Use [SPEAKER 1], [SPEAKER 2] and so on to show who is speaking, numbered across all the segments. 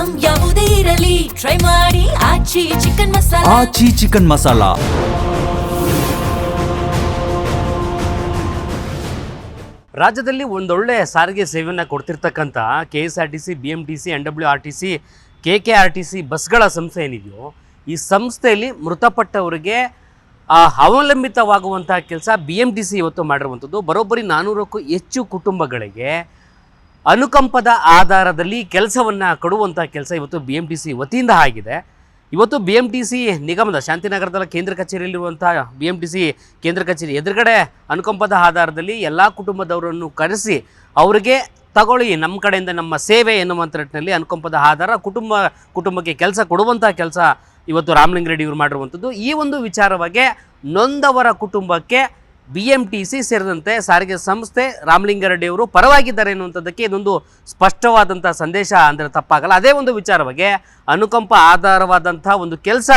[SPEAKER 1] Item ಯಾವುದೇ ಇರಲಿ try ಮಾಡಿ ಆಚಿ ಚಿಕನ್ ಮಸಾಲಾ.
[SPEAKER 2] ಆಚಿ ಚಿಕನ್ ಮಸಾಲಾ.
[SPEAKER 3] ರಾಜ್ಯದಲ್ಲಿ ಒಂದೊಳ್ಳೆ ಸಾರಿಗೆ ಸೇವೆಯನ್ನು ಕೊಡ್ತಿರ್ತಕ್ಕಂಥ KSRTC, BMTC, NWRTC, KKRTC ಬಸ್ಗಳ ಸಂಸ್ಥೆ ಏನಿದೆಯೋ ಈ ಸಂಸ್ಥೆಯಲ್ಲಿ ಮೃತಪಟ್ಟವರಿಗೆ ಅವಲಂಬಿತವಾಗುವಂಥ ಕೆಲಸ BMTC ಇವತ್ತು ಮಾಡಿರುವಂಥದ್ದು. ಬರೋಬ್ಬರಿ 400ಕ್ಕೂ ಹೆಚ್ಚು ಕುಟುಂಬಗಳಿಗೆ ಅನುಕಂಪದ ಆಧಾರದಲ್ಲಿ ಕೆಲಸವನ್ನು ಕೊಡುವಂಥ ಕೆಲಸ ಇವತ್ತು BMTC ವತಿಯಿಂದ ಆಗಿದೆ. ಇವತ್ತು BMTC ನಿಗಮದ ಶಾಂತಿನಗರದ ಕೇಂದ್ರ ಕಚೇರಿಯಲ್ಲಿರುವಂಥ BMTC ಕೇಂದ್ರ ಕಚೇರಿ ಎದುರುಗಡೆ ಅನುಕಂಪದ ಆಧಾರದಲ್ಲಿ ಎಲ್ಲ ಕುಟುಂಬದವರನ್ನು ಕರೆಸಿ ಅವರಿಗೆ ತಗೊಳ್ಳಿ ನಮ್ಮ ಕಡೆಯಿಂದ ನಮ್ಮ ಸೇವೆ ಎನ್ನುವಂಥ ನಿಟ್ಟಿನಲ್ಲಿ ಅನುಕಂಪದ ಆಧಾರ ಕುಟುಂಬಕ್ಕೆ ಕೆಲಸ ಕೊಡುವಂಥ ಕೆಲಸ ಇವತ್ತು ರಾಮಲಿಂಗಾರೆಡ್ಡಿ ಇವರು ಮಾಡಿರುವಂಥದ್ದು. ಈ ಒಂದು ವಿಚಾರವಾಗಿ ನೊಂದವರ ಕುಟುಂಬಕ್ಕೆ BMTC ಸೇರಿದಂತೆ ಸಾರಿಗೆ ಸಂಸ್ಥೆ ರಾಮಲಿಂಗಾರೆಡ್ಡಿ ಅವರು ಪರವಾಗಿದ್ದಾರೆ ಎನ್ನುವಂಥದ್ದಕ್ಕೆ ಇದೊಂದು ಸ್ಪಷ್ಟವಾದಂಥ ಸಂದೇಶ ಅಂದರೆ ತಪ್ಪಾಗಲ್ಲ. ಅದೇ ಒಂದು ವಿಚಾರವಾಗಿ ಅನುಕಂಪ ಆಧಾರವಾದಂಥ ಒಂದು ಕೆಲಸ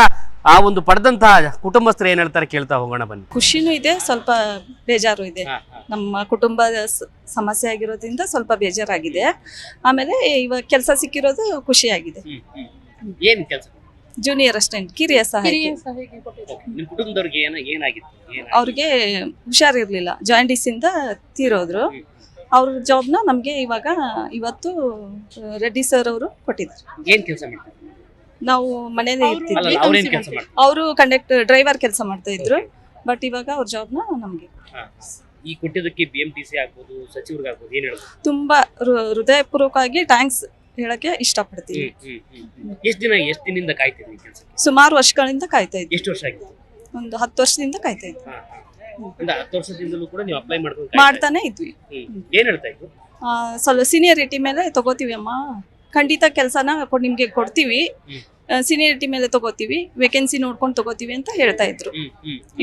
[SPEAKER 3] ಆ ಒಂದು ಪಡೆದಂಥ ಕುಟುಂಬಸ್ಥರು ಏನು ಹೇಳ್ತಾರೆ ಕೇಳ್ತಾ ಹೋಗೋಣ ಬನ್ನಿ.
[SPEAKER 4] ಖುಷಿನೂ ಇದೆ, ಸ್ವಲ್ಪ ಬೇಜಾರು ಇದೆ. ನಮ್ಮ ಕುಟುಂಬದ ಸಮಸ್ಯೆ ಆಗಿರೋದ್ರಿಂದ ಸ್ವಲ್ಪ ಬೇಜಾರಾಗಿದೆ. ಆಮೇಲೆ ಇವಾಗ ಕೆಲಸ ಸಿಕ್ಕಿರೋದು ಖುಷಿಯಾಗಿದೆ.
[SPEAKER 3] ಏನು ಕೆಲಸ?
[SPEAKER 4] ಜೂನಿಯರ್ ಅಸಿಸ್ಟೆಂಟ್ ಕಿರಿಯ ಸಹಾಯಕಿ.
[SPEAKER 3] ನಿಮ್ಮ ಕುಟುಂಬದವ್ರಿಗೆ ಏನಾಗಿತ್ತು?
[SPEAKER 4] ಅವ್ರಿಗೆ ಹುಷಾರಿರ್ಲಿಲ್ಲ, ಜಾಂಡೀಸಿಂದ ತೀರೋದ್ರು. ಅವ್ರ ಜಾಬ್ನ ನಮಗೆ ಇವತ್ತು ರೆಡ್ಡಿ ಸರ್ ಅವರು ಕೊಟ್ಟಿದ್ದಾರೆ.
[SPEAKER 3] ಏನು ಕೆಲಸ ಮಾಡ್ತಾರೆ?
[SPEAKER 4] ನಾವು ಮನೇಲಿ ಇರ್ತಿದ್ವಿ. ಅವರು ಡ್ರೈವರ್ ಕೆಲಸ ಮಾಡ್ತಾ ಇದ್ರು. ಬಟ್ ಇವಾಗ ಅವ್ರ ಜಾಬ್ನ ನಮಗೆ
[SPEAKER 3] ಈ ಕೊಟ್ಟಿದ್ದಕ್ಕೆ BMTC ಆಗ್ಬೋದು, ಸಚಿವರಿಗಾಗ್ಬೋದು ಏನು ಹೇಳ್ಬೋದು?
[SPEAKER 4] ತುಂಬಾ ಹೃದಯಪೂರ್ವಕವಾಗಿ ಥ್ಯಾಂಕ್ಸ್ ಹೇಳಕ್ಕೆ ಇಷ್ಟಪಡ್ತೀವಿ.
[SPEAKER 3] ಎಷ್ಟು ದಿನದಿಂದ ಕಾಯ್ತಿದ್ವಿ ಕೆಲಸಕ್ಕೆ?
[SPEAKER 4] ಸುಮಾರು ವರ್ಷಗಳಿಂದ ಕಾಯ್ತಾ ಇದ್ವಿ.
[SPEAKER 3] ಎಷ್ಟು ವರ್ಷ ಆಗಿತ್ತು?
[SPEAKER 4] ಒಂದು 10 ವರ್ಷದಿಂದ ಕಾಯ್ತಾ ಇದ್ವಿ.
[SPEAKER 3] ಒಂದು 10 ವರ್ಷದಿಂದಲೂ ಕೂಡ ನೀವು ಅಪ್ಲೈ
[SPEAKER 4] ಮಾಡ್ತಾನೆ ಇದ್ವಿ.
[SPEAKER 3] ಏನ್ ಹೇಳ್ತಾ ಇದ್ರು?
[SPEAKER 4] ಸ್ವಲ್ಪ ಸೀನಿಯರಿಟಿ ಮೇಲೆ ತಗೋತೀವಿ ಅಮ್ಮ, ಖಂಡಿತ ಕೆಲಸನ ನಿಮ್ಗೆ ಕೊಡ್ತೀವಿ, ಸೀನಿಯರಿಟಿ ಮೇಲೆ ತಗೋತೀವಿ, ವೇಕೆನ್ಸಿ ನೋಡ್ಕೊಂಡು ತಗೋತೀವಿ ಅಂತ ಹೇಳ್ತಾ ಇದ್ರು.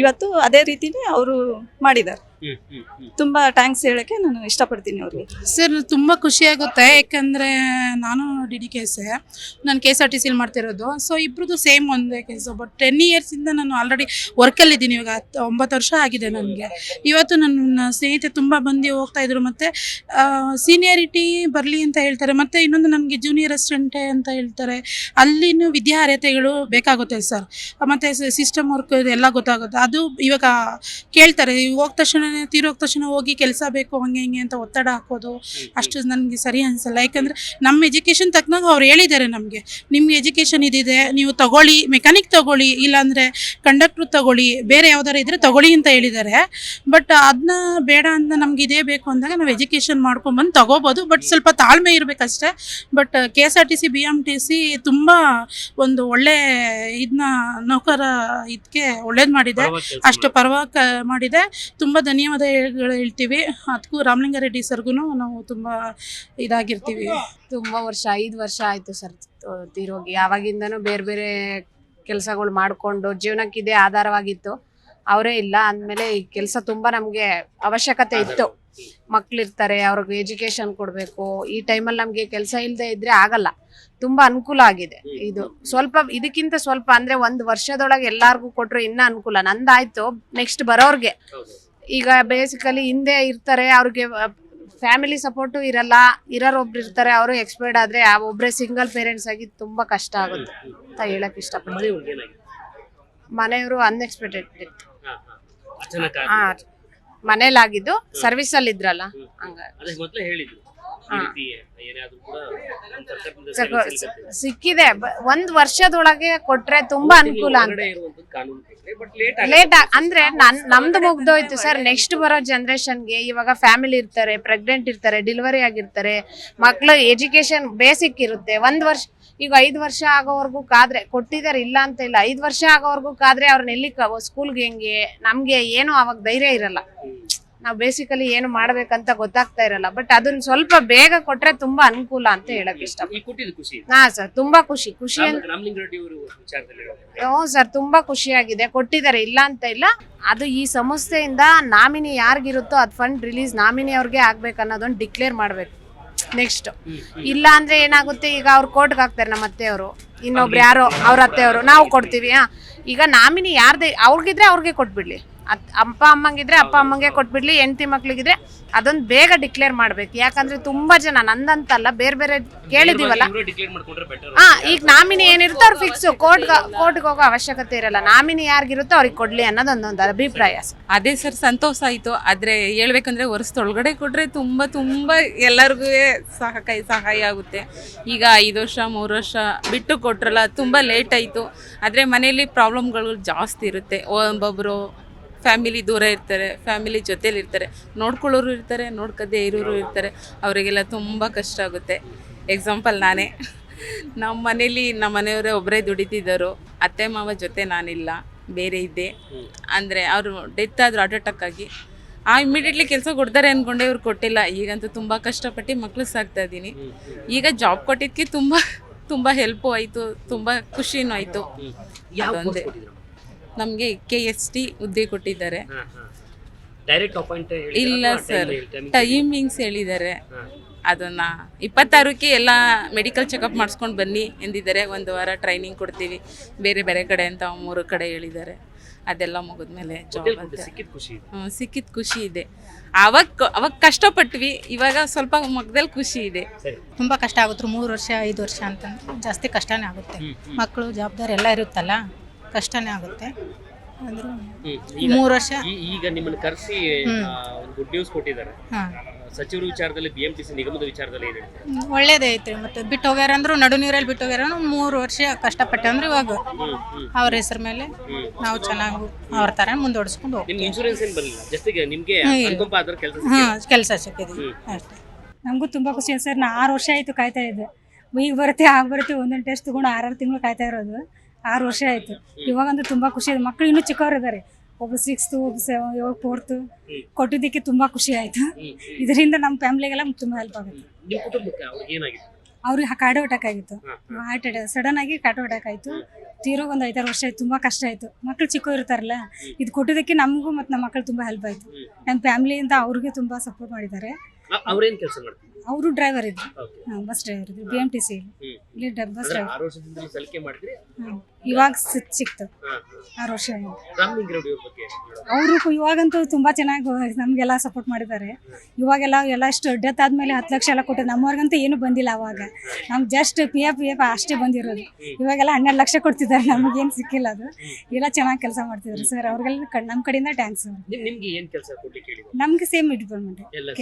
[SPEAKER 4] ಇವತ್ತು ಅದೇ ರೀತಿನೇ ಅವರು ಮಾಡಿದ್ದಾರೆ. ತುಂಬಾ ಥ್ಯಾಂಕ್ಸ್ ಹೇಳಕ್ಕೆ ನಾನು ಇಷ್ಟಪಡ್ತೀನಿ ಅವ್ರಿಗೆ.
[SPEAKER 5] ಸರ್ ತುಂಬಾ ಖುಷಿ ಆಗುತ್ತೆ, ಯಾಕಂದ್ರೆ ನಾನು DDKS, ನಾನು KSRTC ಮಾಡ್ತಿರೋದು. ಸೊ ಇಬ್ರದ್ದು ಸೇಮ್ ಒಂದೇ ಕೆಲಸ. ಬಟ್ 10 years ಇಂದ ನಾನು ಆಲ್ರೆಡಿ ವರ್ಕಲ್ಲಿ ಇದ್ದೀನಿ. ಇವಾಗ 9 ವರ್ಷ ಆಗಿದೆ ನನಗೆ. ಇವತ್ತು ನನ್ನ ಸ್ನೇಹಿತೆ ತುಂಬಾ ಬಂದು ಹೋಗ್ತಾ ಇದ್ರು. ಮತ್ತೆ ಸೀನಿಯರಿಟಿ ಬರಲಿ ಅಂತ ಹೇಳ್ತಾರೆ. ಮತ್ತೆ ಇನ್ನೊಂದು ನನಗೆ ಜೂನಿಯರ್ ಅಸಿಸ್ಟೆಂಟ್ ಅಂತ ಹೇಳ್ತಾರೆ. ಅಲ್ಲಿನೂ ವಿದ್ಯಾರ್ಹತೆಗಳು ಬೇಕಾಗುತ್ತೆ ಸರ್. ಮತ್ತೆ ಸಿಸ್ಟಮ್ ವರ್ಕ್ ಎಲ್ಲ ಗೊತ್ತಾಗುತ್ತೆ. ಅದು ಇವಾಗ ಕೇಳ್ತಾರೆ, ಹೋದ ತಕ್ಷಣ ತೀರೋಗ ತಕ್ಷಣ ಹೋಗಿ ಕೆಲಸ ಬೇಕು ಹಂಗೆ ಹಿಂಗೆ ಅಂತ ಒತ್ತಡ ಹಾಕೋದು ಅಷ್ಟು ನನಗೆ ಸರಿ ಅನಿಸಲ್ಲ. ಯಾಕಂದರೆ ನಮ್ಮ ಎಜುಕೇಷನ್ ತಕ್ಕನಾಗ ಅವ್ರು ಹೇಳಿದ್ದಾರೆ ನಮಗೆ, ನಿಮ್ಗೆ ಎಜುಕೇಷನ್ ಇದಿದೆ, ನೀವು ತಗೊಳ್ಳಿ, ಮೆಕ್ಯಾನಿಕ್ ತಗೊಳ್ಳಿ, ಇಲ್ಲಾಂದರೆ ಕಂಡಕ್ಟ್ರು ತಗೊಳ್ಳಿ, ಬೇರೆ ಯಾವ್ದಾರು ಇದ್ದರೆ ತಗೊಳ್ಳಿ ಅಂತ ಹೇಳಿದ್ದಾರೆ. ಬಟ್ ಅದನ್ನ ಬೇಡ ಅಂತ ನಮ್ಗೆ ಇದೇ ಬೇಕು ಅಂದಾಗ ನಾವು ಎಜುಕೇಷನ್ ಮಾಡ್ಕೊಂಡ್ಬಂದು ತಗೋಬೋದು. ಬಟ್ ಸ್ವಲ್ಪ ತಾಳ್ಮೆ ಇರಬೇಕಷ್ಟೇ. ಬಟ್ KSRTC, BMTC ತುಂಬ ಒಂದು ಒಳ್ಳೆ ಇದನ್ನ ನೌಕರ ಇದಕ್ಕೆ ಒಳ್ಳೇದು ಮಾಡಿದೆ, ಅಷ್ಟು ಪರವಾಗಿ ಮಾಡಿದೆ. ತುಂಬ ಧನ್ಯವಾದಗಳು ಹೇಳ್ತೀವಿ. ಅದಕ್ಕೂ ರಾಮಲಿಂಗಾರೆಡ್ಡಿ ಸರ್ಗೂ ನಾವು ತುಂಬ ಇದಾಗಿರ್ತೀವಿ.
[SPEAKER 6] ತುಂಬ ವರ್ಷ 5 ವರ್ಷ ಆಯಿತು ಸರ್ ತೀರೋಗಿ. ಆವಾಗಿಂದನೂ ಬೇರೆ ಬೇರೆ ಕೆಲಸಗಳು ಮಾಡಿಕೊಂಡು ಜೀವನಕ್ಕೆ ಇದೇ ಆಧಾರವಾಗಿತ್ತು. ಅವರೇ ಇಲ್ಲ ಅಂದಮೇಲೆ ಈ ಕೆಲಸ ತುಂಬ ನಮಗೆ ಅವಶ್ಯಕತೆ ಇತ್ತು. ಮಕ್ಕಳಿರ್ತಾರೆ, ಅವ್ರಿಗೆ ಎಜುಕೇಷನ್ ಕೊಡಬೇಕು. ಈ ಟೈಮಲ್ಲಿ ನಮಗೆ ಕೆಲಸ ಇಲ್ಲದೆ ಇದ್ದರೆ ಆಗಲ್ಲ. ತುಂಬ ಅನುಕೂಲ ಆಗಿದೆ ಇದು. ಸ್ವಲ್ಪ ಇದಕ್ಕಿಂತ ಸ್ವಲ್ಪ ಅಂದರೆ 1 ವರ್ಷದೊಳಗೆ ಎಲ್ಲರಿಗೂ ಕೊಟ್ಟರು ಇನ್ನೂ ಅನುಕೂಲ. ನಂದಾಯಿತು, ನೆಕ್ಸ್ಟ್ ಬರೋರಿಗೆ ಈಗ ಬೇಸಿಕಲಿ ಹಿಂದೆ ಇರ್ತಾರೆ, ಅವ್ರಿಗೆ ಫ್ಯಾಮಿಲಿ ಸಪೋರ್ಟು ಇರಲ್ಲ, ಇರೋರೊಬ್ರು ಇರ್ತಾರೆ, ಅವರು ಎಕ್ಸ್ಪೈರ್ಡ್ ಆದರೆ ಆ ಒಬ್ಬರೇ ಸಿಂಗಲ್ ಪೇರೆಂಟ್ಸ್ ಆಗಿ ತುಂಬ ಕಷ್ಟ ಆಗುತ್ತೆ ಅಂತ ಹೇಳಕ್ಕೆ ಇಷ್ಟಪಡ್ತೀನಿ. ಮನೆಯವರು ಅನ್ಎಕ್ಸ್ಪೆಕ್ಟೆಡ್ ಇತ್ತು. ಮನೇಲಾಗಿದ್ದು ಸರ್ವಿಸಲ್ಲಿ ಇದ್ರಲ್ಲ, ಹಂಗಾಗಿ ಸಿಕ್ಕಿದೆ. 1 ವರ್ಷದೊಳಗೆ ಕೊಟ್ರೆ ತುಂಬಾ ಅನುಕೂಲ ಅಂತ. ಲೇಟ್ ಅಂದ್ರೆ ನಮ್ದು ಮುಗ್ದೋಯ್ತು ಸರ್. ನೆಕ್ಸ್ಟ್ ಬರೋ ಜನರೇಷನ್ಗೆ ಇವಾಗ ಫ್ಯಾಮಿಲಿ ಇರ್ತಾರೆ, ಪ್ರೆಗ್ನೆಂಟ್ ಇರ್ತಾರೆ, ಡೆಲಿವರಿ ಆಗಿರ್ತಾರೆ, ಮಕ್ಳು ಎಜುಕೇಶನ್ ಬೇಸಿಕ್ ಇರುತ್ತೆ. 1 ವರ್ಷ ಈಗ 5 ವರ್ಷ ಆಗೋವರೆಗೂ ಕಾದ್ರೆ ಕೊಟ್ಟಿದ್ದಾರೆ, ಇಲ್ಲ ಅಂತ ಇಲ್ಲ. 5 ವರ್ಷ ಆಗೋವರೆಗೂ ಕಾದ್ರೆ ಅವ್ರನ್ನ ಎಲ್ಲಿ ಸ್ಕೂಲ್ಗೆ ಹೆಂಗೆ, ನಮ್ಗೆ ಏನು ಅವಾಗ ಧೈರ್ಯ ಇರಲ್ಲ. ನಾವು ಬೇಸಿಕಲಿ ಏನು ಮಾಡ್ಬೇಕಂತ ಗೊತ್ತಾಗ್ತಾ ಇರಲ್ಲ. ಬಟ್ ಅದನ್ನ ಸ್ವಲ್ಪ ಬೇಗ ಕೊಟ್ರೆ ತುಂಬಾ ಅನುಕೂಲ ಅಂತ ಹೇಳಕ್ ಇಷ್ಟ. ಹಾ ಸರ್, ತುಂಬಾ ಖುಷಿ ಹ್ಞೂ ಸರ್, ತುಂಬಾ ಖುಷಿಯಾಗಿದೆ. ಕೊಟ್ಟಿದ್ದಾರೆ, ಇಲ್ಲ ಅಂತ ಇಲ್ಲ. ಅದು ಈ ಸಂಸ್ಥೆಯಿಂದ ನಾಮಿನಿ ಯಾರಿಗಿರುತ್ತೋ ಅದು ಫಂಡ್ ರಿಲೀಸ್ ನಾಮಿನಿ ಅವ್ರಿಗೆ ಆಗ್ಬೇಕು ಅನ್ನೋದೊಂದು ಡಿಕ್ಲೇರ್ ಮಾಡ್ಬೇಕು. ನೆಕ್ಸ್ಟ್ ಇಲ್ಲ ಅಂದ್ರೆ ಏನಾಗುತ್ತೆ, ಈಗ ಅವ್ರು ಕೋರ್ಟ್ಗೆ ಹಾಕ್ತಾರೆ ನಮ್ಮ ಅತ್ತೆಯವರು, ಇನ್ನೊಬ್ರು ಯಾರೋ ಅವ್ರ ಅತ್ತೆಯವರು, ನಾವು ಕೊಡ್ತೀವಿ. ಈಗ ನಾಮಿನಿ ಯಾರ್ದೇ ಅವ್ರಿಗಿದ್ರೆ ಅವ್ರಿಗೆ ಕೊಟ್ಬಿಡ್ಲಿ, ಅಪ್ಪ ಅಮ್ಮಂಗಿದ್ರೆ ಅಪ್ಪ ಅಮ್ಮಂಗೆ ಕೊಟ್ಬಿಡ್ಲಿ, ಹೆಂಡತಿ ಮಕ್ಳಿಗಿದ್ರೆ ಅದೊಂದು ಬೇಗ ಡಿಕ್ಲೇರ್ ಮಾಡ್ಬೇಕು. ಯಾಕಂದ್ರೆ ತುಂಬಾ ಜನ ನಂದಂತಲ್ಲ ಬೇರೆ ಬೇರೆ ಕೇಳಿದೀವಲ್ಲ. ಈಗ ನಾಮಿನಿ ಏನಿರುತ್ತೋ ಅವ್ರು ಫಿಕ್ಸ್, ಕೋರ್ಟ್ಗೆ ಹೋಗೋ ಅವಶ್ಯಕತೆ ಇರಲ್ಲ. ನಾಮಿನಿ ಯಾರಿಗಿರುತ್ತೋ ಅವ್ರಿಗೆ ಕೊಡ್ಲಿ ಅನ್ನೋದೊಂದೊಂದು ಅಭಿಪ್ರಾಯ.
[SPEAKER 2] ಅದೇ ಸರ್, ಸಂತೋಷ ಆಯಿತು. ಆದರೆ ಹೇಳ್ಬೇಕಂದ್ರೆ ವರ್ಷದೊಳಗಡೆ ಕೊಟ್ಟರೆ ತುಂಬ ಎಲ್ಲರಿಗೂ ಸಹಾಯ ಆಗುತ್ತೆ. ಈಗ 5 ವರ್ಷ 3 ವರ್ಷ ಬಿಟ್ಟು ಕೊಟ್ರಲ್ಲ, ತುಂಬ ಲೇಟ್ ಆಯಿತು. ಆದರೆ ಮನೆಯಲ್ಲಿ ಪ್ರಾಬ್ಲಮ್ಗಳು ಜಾಸ್ತಿ ಇರುತ್ತೆ. ಒಬ್ಬೊಬ್ಬರು ಫ್ಯಾಮಿಲಿ ದೂರ ಇರ್ತಾರೆ, ಫ್ಯಾಮಿಲಿ ಜೊತೇಲಿ ಇರ್ತಾರೆ, ನೋಡ್ಕೊಳ್ಳೋರು ಇರ್ತಾರೆ, ನೋಡ್ಕದೇ ಇರೋರು ಇರ್ತಾರೆ. ಅವರಿಗೆಲ್ಲ ತುಂಬ ಕಷ್ಟ ಆಗುತ್ತೆ. ಎಕ್ಸಾಂಪಲ್ ನಾನೇ, ನಮ್ಮ ಮನೇಲಿ ನಮ್ಮ ಮನೆಯವರೇ ಒಬ್ಬರೇ ದುಡಿತಿದ್ದರು. ಅತ್ತೆ ಮಾವ ಜೊತೆ ನಾನಿಲ್ಲ, ಬೇರೆ ಇದ್ದೆ. ಅಂದರೆ ಅವರು ಡೆತ್ ಆದರು ಹಾರ್ಟ್ ಅಟ್ಯಾಕ್ ಆಗಿ. ಇಮಿಡಿಯೇಟ್ಲಿ ಕೆಲಸ ಕೊಡ್ತಾರೆ ಅಂದ್ಕೊಂಡೆ, ಇವ್ರು ಕೊಟ್ಟಿಲ್ಲ. ಈಗಂತೂ ತುಂಬ ಕಷ್ಟಪಟ್ಟು ಮಕ್ಕಳು ಸಾಕ್ತಾ ಇದ್ದೀನಿ. ಈಗ ಜಾಬ್ ಕೊಟ್ಟಿದ್ದಕ್ಕೆ ತುಂಬ ಹೆಲ್ಪು ಆಯಿತು, ತುಂಬ ಖುಷಿನೂ ಆಯಿತು. ಅದೊಂದೇ ನಮಗೆ KST ಹುದ್ದೆ ಕೊಟ್ಟಿದ್ದಾರೆ.
[SPEAKER 3] ಡೈರೆಕ್ಟ್ ಅಪಾಯಿಂಟ್
[SPEAKER 2] ಇಲ್ಲ ಸರ್, ಟೈಮಿಂಗ್ಸ್ ಹೇಳಿದ್ದಾರೆ. ಅದನ್ನ 26ಕ್ಕೆ ಎಲ್ಲ ಮೆಡಿಕಲ್ ಚೆಕಪ್ ಮಾಡಿಸ್ಕೊಂಡು ಬನ್ನಿ ಎಂದಿದ್ದಾರೆ. 1 ವಾರ ಟ್ರೈನಿಂಗ್ ಕೊಡ್ತೀವಿ ಬೇರೆ ಬೇರೆ ಕಡೆ ಅಂತ 3 ಕಡೆ ಹೇಳಿದ್ದಾರೆ. ಅದೆಲ್ಲ ಮುಗಿದ್ಮೇಲೆ ಜಾಬ್ ಅಂತ ಸಿಕ್ಕಿದ ಖುಷಿ ಇದೆ. ಅವಾಗ ಕಷ್ಟಪಟ್ವಿ, ಇವಾಗ ಸ್ವಲ್ಪ ಮಗದಲ್ಲಿ ಖುಷಿ ಇದೆ.
[SPEAKER 7] ತುಂಬ ಕಷ್ಟ ಆಗುತ್ತೆ. 3 ವರ್ಷ 5 ವರ್ಷ ಅಂತಂದ್ರೆ ಜಾಸ್ತಿ ಕಷ್ಟನೇ ಆಗುತ್ತೆ. ಮಕ್ಕಳು ಜವಾಬ್ದಾರಿ ಎಲ್ಲ ಇರುತ್ತಲ್ಲ, ಕಷ್ಟನೇ ಆಗುತ್ತೆ. ಅಂದ್ರೂ 3 ವರ್ಷ
[SPEAKER 3] ಈಗ ನಿಮ್ಮನ್ನು ಕರೆಸಿ ಗುಡ್ ನ್ಯೂಸ್ ಕೊಟ್ಟಿದ್ದಾರೆ. ಸಚಿವರ ವಿಚಾರದಲ್ಲಿ, BMTC ನಿಗಮದ ವಿಚಾರದಲ್ಲಿ ಏನು ಹೇಳ್ತಾರೆ?
[SPEAKER 7] ಒಳ್ಳೇದೇ ಐತ್ರಿ. ಮತ್ತೆ ಬಿಟ್ಟು ಹೋಗ್ಯಾರ ಅಂದ್ರು, ನಡು ನೀರಲ್ಲಿ ಬಿಟ್ಟು ಹೋಗ್ಯಾರ 3 ವರ್ಷ ಕಷ್ಟಪಟ್ಟೆ ಅಂದ್ರೆ ಇವಾಗ ಅವ್ರ ಹೆಸರ ಮೇಲೆ ನಾವು ಚೆನ್ನಾಗಿ ಅವ್ರ ತರ ಮುಂದೋಡಿಸ್ಕೊಂಡು ಹೋಗ್ತೀವಿ.
[SPEAKER 3] ನಿಮ್ಗೆ ಇನ್ಶೂರೆನ್ಸ್ ಏನು ಬರಲಿಲ್ಲ, ಜೊತೆಗೆ ನಿಮಗೆ ಅನುಕಂಪ ಆದ್ರೆ
[SPEAKER 7] ಕೆಲಸ ಸಿಕ್ಕಿದ್ವಿ ಅಷ್ಟೇ.
[SPEAKER 8] ನಮಗೂ ತುಂಬ ಖುಷಿ ಇದೆ ಸರ್. 6 ವರ್ಷ ಆಯಿತು ಕಾಯ್ತಾ ಇದ್ದೆ. ಈಗ ಬರುತ್ತೆ ಆಗ ಬರುತ್ತೆ, ಒಂದೊಂದು ಟೆಸ್ಟ್ ತೊಗೊಂಡು 6 ತಿಂಗಳು ಕಾಯ್ತಾ ಇರೋದು. 6 ವರ್ಷ ಆಯಿತು. ಇವಾಗಂತೂ ತುಂಬ ಖುಷಿ ಇದೆ. ಮಕ್ಕಳು ಇನ್ನೂ ಚಿಕ್ಕವರು ಇದ್ದಾರೆ. ಒಬ್ಬ 6th, ಒಬ್ಬ 7th, 4th ಕೊಟ್ಟಿದ್ದಕ್ಕೆ ತುಂಬ ಖುಷಿ ಆಯಿತು. ಇದರಿಂದ ನಮ್ಮ ಫ್ಯಾಮಿಲಿಗೆಲ್ಲ ತುಂಬ ಹೆಲ್ಪ್ ಆಗುತ್ತೆ. ಅವ್ರಿಗೆ ಹಾರ್ಟ್ ಅಟ್ಯಾಕ್ ಆಗಿತ್ತು. ಹಾರ್ಟ್ ಅಟ್ಯಾಕ್ ಸಡನ್ ಆಗಿ ಹಾರ್ಟ್ ಅಟ್ಯಾಕ್ ಆಯಿತು. ತೀರೋಗಿ ಒಂದು 5-6 ವರ್ಷ ಆಯ್ತು. ತುಂಬ ಕಷ್ಟ ಆಯಿತು. ಮಕ್ಕಳು ಚಿಕ್ಕ ಇರ್ತಾರಲ್ಲ, ಇದು ಕೊಟ್ಟಿದ್ದಕ್ಕೆ ನಮಗೂ ಮತ್ತು ನಮ್ಮ ಮಕ್ಕಳು ತುಂಬ ಹೆಲ್ಪ್ ಆಯಿತು. ನಮ್ಮ ಫ್ಯಾಮಿಲಿಯಿಂದ ಅವ್ರಿಗೆ ತುಂಬ ಸಪೋರ್ಟ್ ಮಾಡಿದ್ದಾರೆ.
[SPEAKER 3] ಅವ್ರೇನು ಕೆಲಸ ಮಾಡ್ತಾರೆ?
[SPEAKER 8] ಅವರು ಡ್ರೈವರ್ ಇದ್ರು, ಬಸ್ ಡ್ರೈವರ್ ಇದ್ರು BMTC ಇಲ್ಲಿ ಬಸ್ ಡ್ರೈವರ್.
[SPEAKER 3] 6 ವರ್ಷದಿಂದ ಸಲಿಕೆ ಮಾಡಿದ್ರಿ,
[SPEAKER 8] ಇವಾಗ ಸಿಕ್ತು 6 ವರ್ಷ. ಅವರು ಇವಾಗಂತೂ ತುಂಬಾ ಚೆನ್ನಾಗಿ ನಮ್ಗೆಲ್ಲ ಸಪೋರ್ಟ್ ಮಾಡಿದ್ದಾರೆ. ಇವಾಗೆಲ್ಲ ಎಷ್ಟು ಡೆತ್ ಆದ್ಮೇಲೆ 10 ಲಕ್ಷ ಎಲ್ಲ ಕೊಟ್ಟಿದ್ದು. ನಮ್ಮವ್ರಿಗಂತೂ ಏನು ಬಂದಿಲ್ಲ. ಅವಾಗ ನಮ್ಗೆ ಜಸ್ಟ್ PF ಅಷ್ಟೇ ಬಂದಿರೋದು. ಇವಾಗೆಲ್ಲ 12 ಲಕ್ಷ ಕೊಡ್ತಿದ್ದಾರೆ. ನಮಗೇನು ಸಿಕ್ಕಿಲ್ಲ. ಅದು ಎಲ್ಲ ಚೆನ್ನಾಗಿ ಕೆಲಸ ಮಾಡ್ತಿದ್ರು ಸರ್. ಅವ್ರಿಗೆಲ್ಲ ನಮ್ಮ ಕಡೆಯಿಂದ ಥ್ಯಾಂಕ್ಸ್. ನಮ್ಗೆ ಸೇಮ್ ಡಿಪಾರ್ಟ್ಮೆಂಟ್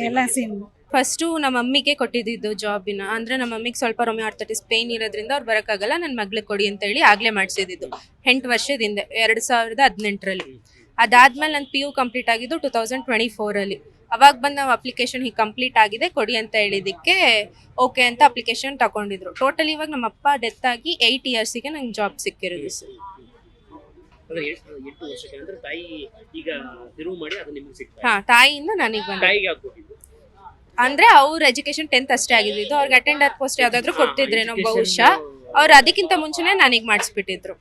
[SPEAKER 8] ಎಲ್ಲ ಸೇಮ್.
[SPEAKER 9] ಫಸ್ಟು ನಮ್ಮ ಮಮ್ಮಿಗೆ ಕೊಟ್ಟಿದ್ದು ಜಾಬಿನ. ಅಂದರೆ ನಮ್ಮ ಮಮ್ಮಿಗೆ ಸ್ವಲ್ಪ ರೊಮ್ಯಾರ್ಥೈಟಿಸ್ ಪೇಯ್ನ್ ಇರೋದ್ರಿಂದ ಅವ್ರು ಬರೋಕ್ಕಾಗಲ್ಲ, ನನ್ನ ಮಗಳಿಗೆ ಕೊಡಿ ಅಂತ ಹೇಳಿ ಆಗಲೇ ಮಾಡಿಸಿದ್ದು 8 ವರ್ಷದ ಹಿಂದೆ 2018ರಲ್ಲಿ. ಅದಾದ್ಮೇಲೆ ನನ್ನ PU ಕಂಪ್ಲೀಟ್ ಆಗಿದ್ದು 2024ರಲ್ಲಿ. ಅವಾಗ ಬಂದು ನಾವು ಅಪ್ಲಿಕೇಶನ್ ಹೀಗೆ ಕಂಪ್ಲೀಟ್ ಆಗಿದೆ ಕೊಡಿ ಅಂತ ಹೇಳಿದ್ದಕ್ಕೆ ಓಕೆ ಅಂತ ಅಪ್ಲಿಕೇಶನ್ ತಗೊಂಡಿದ್ರು. ಟೋಟಲ್ ಇವಾಗ ನಮ್ಮ ಅಪ್ಪ ಡೆತ್ ಆಗಿ 8 ಇಯರ್ಸಿಗೆ ನಂಗೆ ಜಾಬ್ ಸಿಕ್ಕಿರೋದು ಸರ್. ತಾಯಿಯಿಂದ ನನಗೆ ಬಂದ. ಅಂದ್ರೆ ಅವ್ರ ಎಜುಕೇಶನ್ 10th ಅಷ್ಟೇ ಆಗಿದ್ದು. ಅವ್ರಿಗೆ ಅಟೆಂಡರ್ ಪೋಸ್ಟ್ ಯಾವ್ದಾದ್ರು ಕೊಡ್ತಿದ್ರೇನೋ ಬಹುಶಃ. ಅವ್ರು ಅದಕ್ಕಿಂತ ಮುಂಚೆನೆ ನನಗೆ ಮಾಡಿಸ್ಬಿಟ್ಟಿದ್ರು.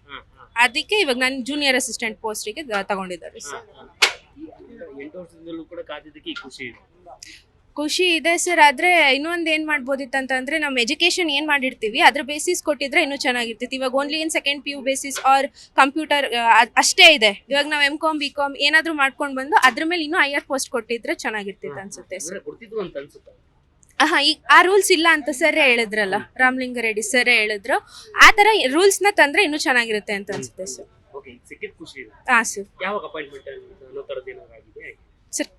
[SPEAKER 9] ಅದಕ್ಕೆ ಇವಾಗ ನಾನು ಜೂನಿಯರ್ ಅಸಿಸ್ಟೆಂಟ್ ಪೋಸ್ಟಿಗೆ ತಗೊಂಡಿದ್ದಾರೆ ಸರ್. ಖುಷಿ ಇದೆ ಸರ್. ಆದರೆ ಇನ್ನೊಂದು ಏನು ಮಾಡ್ಬೋದಿತ್ತು ಅಂತಂದರೆ, ನಮ್ಮ ಎಜುಕೇಷನ್ ಏನು ಮಾಡಿರ್ತೀವಿ ಅದ್ರ ಬೇಸಿಸ್ ಕೊಟ್ಟಿದ್ರೆ ಇನ್ನೂ ಚೆನ್ನಾಗಿರ್ತಿತ್ತು. ಇವಾಗ only in second PU basis or computer ಅಷ್ಟೇ ಇದೆ. ಇವಾಗ ನಾವು MCom BCom ಏನಾದರೂ ಮಾಡ್ಕೊಂಡು ಬಂದು ಅದ್ರ ಮೇಲೆ ಇನ್ನೂ ಹೈಯರ್ ಪೋಸ್ಟ್ ಕೊಟ್ಟಿದ್ರೆ ಚೆನ್ನಾಗಿರ್ತಿತ್ತು ಅನ್ಸುತ್ತೆ ಸರ್. ಈಗ ಆ ರೂಲ್ಸ್ ಇಲ್ಲ ಅಂತ ಸರ್ರೇ ಹೇಳಿದ್ರಲ್ಲ, ರಾಮಲಿಂಗಾರೆಡ್ಡಿ ಸರ್ರೇ ಹೇಳಿದ್ರು. ಆ ಥರ ರೂಲ್ಸ್ನ ತಂದರೆ ಇನ್ನೂ ಚೆನ್ನಾಗಿರುತ್ತೆ ಅಂತ ಅನ್ಸುತ್ತೆ ಸರ್. ಹಾಂ ಸರ್. ಸರ್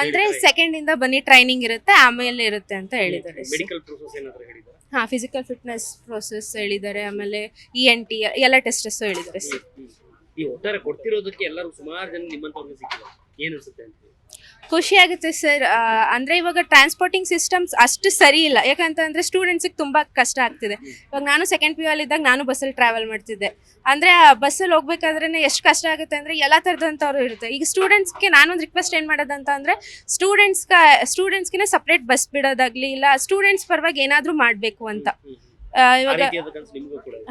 [SPEAKER 9] ಅಂದ್ರೆ ಸೆಕೆಂಡ್ ಬನ್ನಿ ಟ್ರೈನಿಂಗ್ ಇರುತ್ತೆ, ಆಮೇಲೆ ಇರುತ್ತೆ ಅಂತ ಹೇಳಿದ್ದಾರೆ. ಹಾ, ಫಿಸಿಕಲ್ ಫಿಟ್ನೆಸ್ ಪ್ರೋಸೆಸ್ ಹೇಳಿದ್ದಾರೆ. ಆಮೇಲೆ ENT ಎಲ್ಲ ಟೆಸ್ಟಸ್ ಹೇಳಿದ್ದಾರೆ ಸರ್. ಖುಷಿ ಆಗುತ್ತೆ ಸರ್. ಅಂದರೆ ಇವಾಗ ಟ್ರಾನ್ಸ್ಪೋರ್ಟಿಂಗ್ ಸಿಸ್ಟಮ್ಸ್ ಅಷ್ಟು ಸರಿ ಇಲ್ಲ. ಯಾಕಂತಂದರೆ ಸ್ಟೂಡೆಂಟ್ಸಿಗೆ ತುಂಬ ಕಷ್ಟ ಆಗ್ತಿದೆ. ಇವಾಗ ನಾನು ಸೆಕೆಂಡ್ PU ಅಲ್ಲಿದ್ದಾಗ ನಾನು ಬಸ್ಸಲ್ಲಿ ಟ್ರಾವೆಲ್ ಮಾಡ್ತಿದ್ದೆ. ಅಂದರೆ ಬಸ್ಸಲ್ಲಿ ಹೋಗ್ಬೇಕಾದ್ರೆ ಎಷ್ಟು ಕಷ್ಟ ಆಗುತ್ತೆ ಅಂದರೆ ಎಲ್ಲ ಥರದಂಥವ್ರು ಇರುತ್ತೆ. ಈಗ ಸ್ಟೂಡೆಂಟ್ಸ್ಗೆ ನಾನೊಂದು ರಿಕ್ವೆಸ್ಟ್ ಏನು ಮಾಡೋದಂತ ಅಂದರೆ, ಸ್ಟೂಡೆಂಟ್ಸ್ಗೆ ಸಪ್ರೇಟ್ ಬಸ್ ಬಿಡೋದಾಗಲಿ, ಇಲ್ಲ ಸ್ಟೂಡೆಂಟ್ಸ್ ಪರವಾಗಿ ಏನಾದರೂ ಮಾಡಬೇಕು ಅಂತ. ಇವಾಗ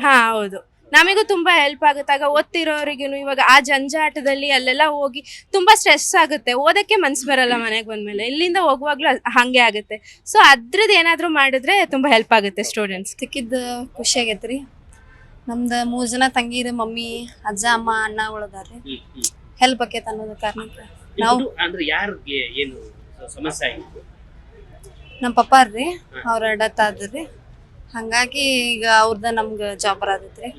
[SPEAKER 9] ಹಾಂ ಹೌದು, ನಮಗೂ ತುಂಬ ಹೆಲ್ಪ್ ಆಗುತ್ತೆ. ಆಗ ಓದ್ತಿರೋರಿಗೂ ಇವಾಗ ಆ ಜಂಜಾಟದಲ್ಲಿ ಅಲ್ಲೆಲ್ಲ ಹೋಗಿ ತುಂಬ ಸ್ಟ್ರೆಸ್ ಆಗುತ್ತೆ. ಓದೋಕ್ಕೆ ಮನ್ಸು ಬರಲ್ಲ ಮನೆಗೆ ಬಂದಮೇಲೆ. ಇಲ್ಲಿಂದ ಹೋಗುವಾಗಲೂ ಹಾಗೆ ಆಗುತ್ತೆ. ಸೊ ಅದ್ರದ್ದು ಏನಾದರೂ ಮಾಡಿದ್ರೆ ತುಂಬ ಹೆಲ್ಪ್ ಆಗುತ್ತೆ ಸ್ಟೂಡೆಂಟ್ಸ್.
[SPEAKER 10] ಸಿಕ್ಕಿದ್ದು ಖುಷಿ ಆಗೈತೆ ರೀ.
[SPEAKER 6] ನಮ್ದು 3 ಜನ ತಂಗಿರು, ಮಮ್ಮಿ, ಅಜ್ಜ, ಅಮ್ಮ, ಅಣ್ಣಗಳು ಅದಾರ್ರಿ. ಹೆಲ್ಪ್ ಆಕೇತ ಅನ್ನೋದು ಕಾರಣಕ್ಕೆ ನಾವು
[SPEAKER 3] ಅಂದ್ರೆ ಯಾರಿಗೆ ಏನು ಸಮಸ್ಯೆ ಆಗಿತ್ತು?
[SPEAKER 6] ನಮ್ಮ ಪಪ್ಪಾರ್ರಿ ಅವ್ರ ಡೆತ್ ಆದ್ರಿ. ಹಂಗಾಗಿ ಈಗ ಅವ್ರದ ನಮ್ಗೆ ಜಾಬ್ ಬರತೈತ್ರಿ.